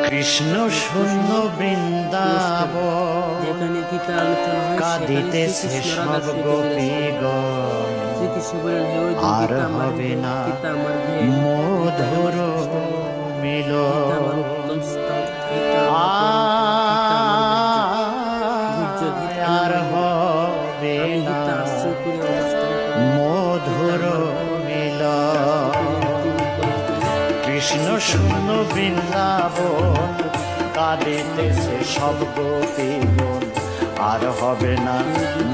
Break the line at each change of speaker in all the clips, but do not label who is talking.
কৃষ্ণ শূন্য বৃন্দাবন কাঁদিতেছে সব গোপীগণ, আর হবে না মধুর মিলন। আর হবে না মধুর মিলন। কৃষ্ণ শূন্য বৃন্দাবন কাঁদিতেছে সব গোপীগণ, আর হবে না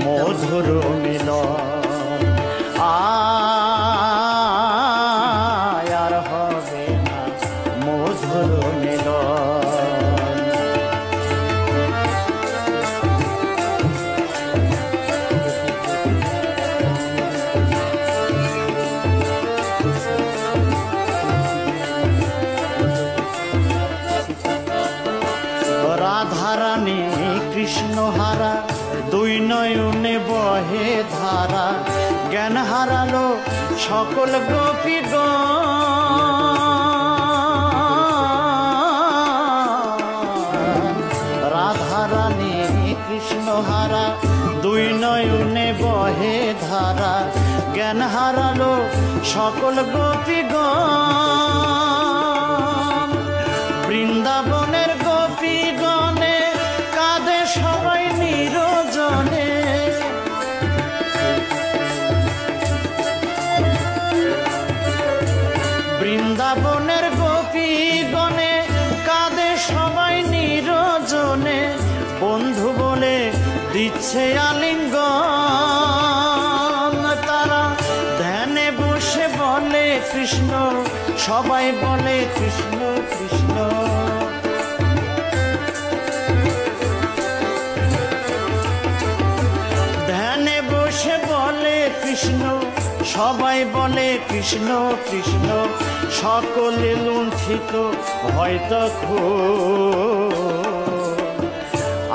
মধুর মিলন। আর হবে না মধুর মিলন। রাধারানী কৃষ্ণ হারা, দুই নয়নে বহে ধারা, জ্ঞান হারালো সকল গোপীগণ। রাধারানী কৃষ্ণ হারা, দুই নয়নে বহে ধারা, জ্ঞান হারালো সকল গোপীগণ। বৃন্দাবনের গোপীগণে কাঁদে সবাই নিরজনে, বৃন্দাবনের গোপীগণে কাঁদে সবাই নিরজনে, বন্ধু বলে দিচ্ছে আলিঙ্গন। তারা ধ্যানে বসে বলে কৃষ্ণ, সবাই বলে কৃষ্ণ কৃষ্ণ। ধ্যানে বসে বলে কৃষ্ণ, সবাই বলে কৃষ্ণ কৃষ্ণ। সকলে লুণ্ঠিত হয়তো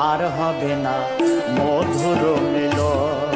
আর হবে না মধুর মিলন।